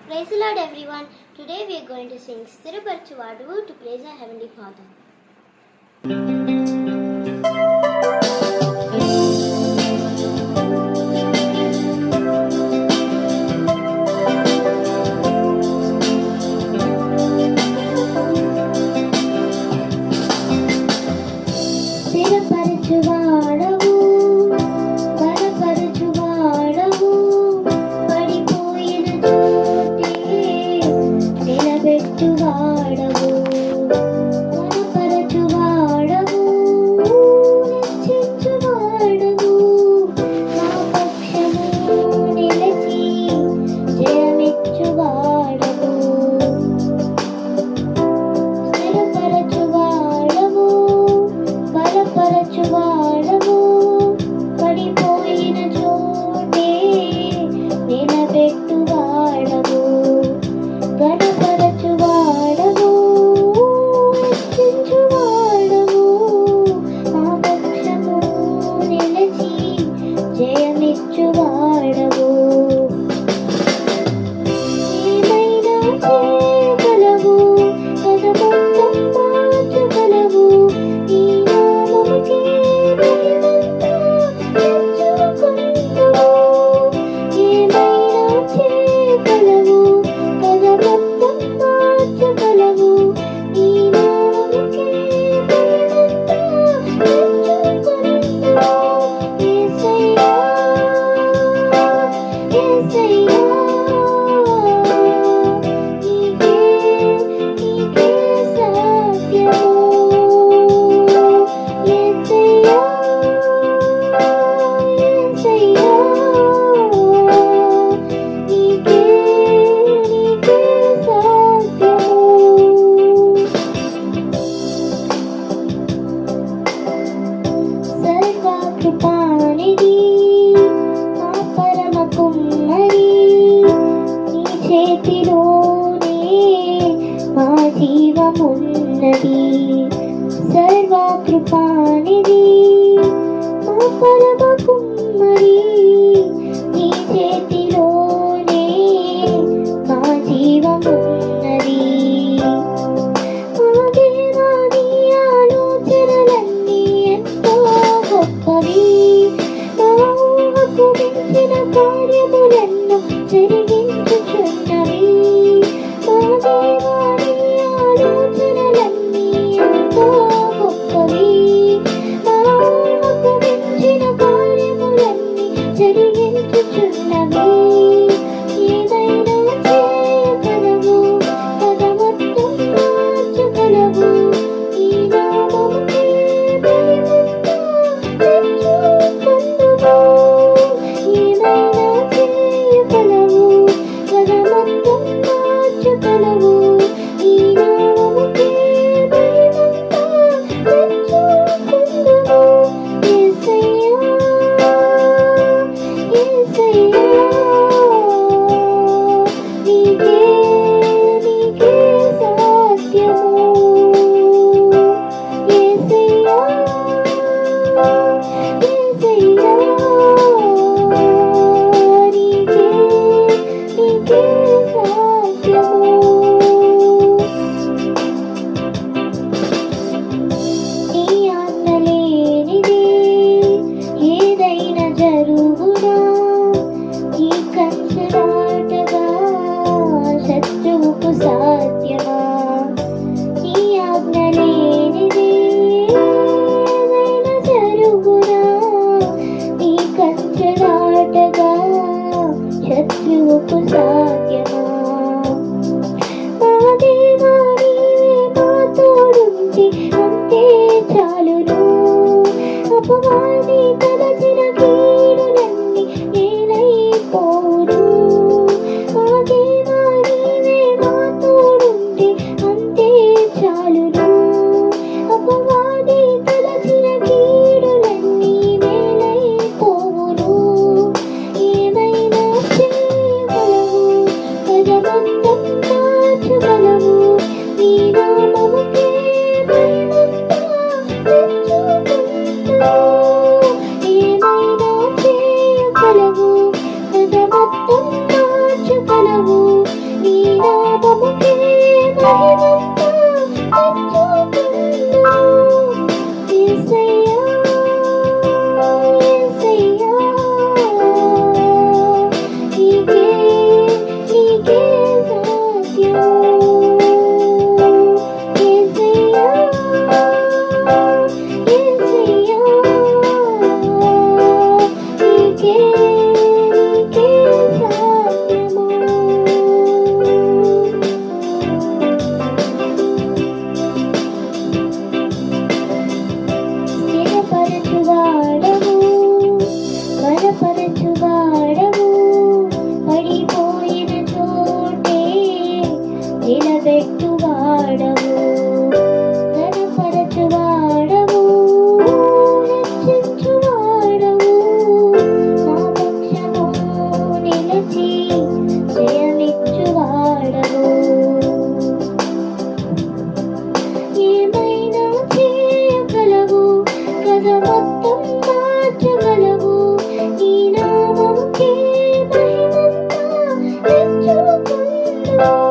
Praise the Lord, everyone. Today we are going to sing Sthiraparchu Vaadavu to praise our Heavenly Father. Sthiraparchu Vaadavu, Balaparchu Vaadavu, Padipoyina chote Nilabettu Vaadavu, Balaparchu Vaadavu, Hechinchu Vaadavu, Na pakshamu nilachi Jayamichu Vaadavu, Sthiraparchu Vaadavu, Balaparchu Vaadavu, పడిపోయిన చోటే నిలబెట్టు వాడవు, గణపరచు వాడవు, హెచ్చించు వాడవు, మా పక్షము నిలచి జయమిచ్చు వాడవు. ఏమైనా చేయగలవు, కథ మొత్తం మార్చగలవు, ఈ నామముకే మహిమంతా తెచ్చుకొందువు. ఏమైనా చేయగలవు, కథ మొత్తం మార్చగలవు, ఈ నామముకే మహిమంతా తెచ్చుకొందువు. యేసయ్యా, యేసయ్యా, నీకే నీకే సత్యము. యేసయ్యా, యేసయ్యా, నీకే నీకే సత్యము. సర్వకృపానిధి మా పరమ కుమ్మరి, నీ చేతిలోనే మా జీవమున్నది. సర్వకృపానిధి మా పరమ కుమ్మరి, నీ చేతిలోనే మా జీవమున్నది. మా దేవా, నీ ఆలోచనలన్నీ ఎంతో గొప్పవి, మా ఊహకు మించిన కార్యములెన్నో జరిగించుచున్నవి. మా దేవా, నీ ఆలోచనలన్నీ ఎంతో గొప్పవి, మా ఊహకు మించిన కార్యములన్నీ జరిగించుచున్నవి. ఏమైనా చేయగలవు, కథ మొత్తం మార్చగలవు, ఈ నామముకే మహిమంతా తెచ్చుకొందువు. ఏమైనా చేయగలవు, కథ మొత్తం మార్చగలవు, ఈ నామముకే మహిమంతా తెచ్చుకొందువు. యేసయ్యా, యేసయ్యా, నీకే నీకే సత్యము. యేసయ్యా, యేసయ్యా, నీకే నీకే సత్యము. నీ ఆజ్ఞ లేనిదే ఏదైనా జరుగునా, ఈ కంచె దాటగా శత్రువుకు సాధ్యమా. నీ ఆజ్ఞ లేనిదే ఏదైనా జరుగునా, ఈ కంచె దాటగా శత్రువుకు సాధ్యమా. మా దేవా, నీవే మా తోడుంటే అంతే చాలును. అపవాది తలచిన కీడులన్నీ నేనైపోను. మా దేవా, నీవే మా తోడుంటే అంతే చాలును. అపవాది తలచిన కీడులన్నీ మేలైపోవును. ఏమైనా చేయగలవు, మహిమంతా తెచ్చుకున్నావు. యేసయ్యా, యేసయ్యా, నీకే నీకే సాధ్యం. యేసయ్యా, యేసయ్యా, నీకే నీకే సాధ్యము. స్థిరపరచువాడవు, బలపరచువాడవు, పడిపోయిన చోటే నిలబెట్టువాడవు. ఘనపరచువాడవు, హెచ్చించువాడవు, మా పక్షము నిలిచి జయమిచ్చువాడవు. ఏమైనా చేయగలవు, కథ మొత్తం మార్చగలవు. నీ నామముకే మహిమంతా తెచ్చుకున్నావు.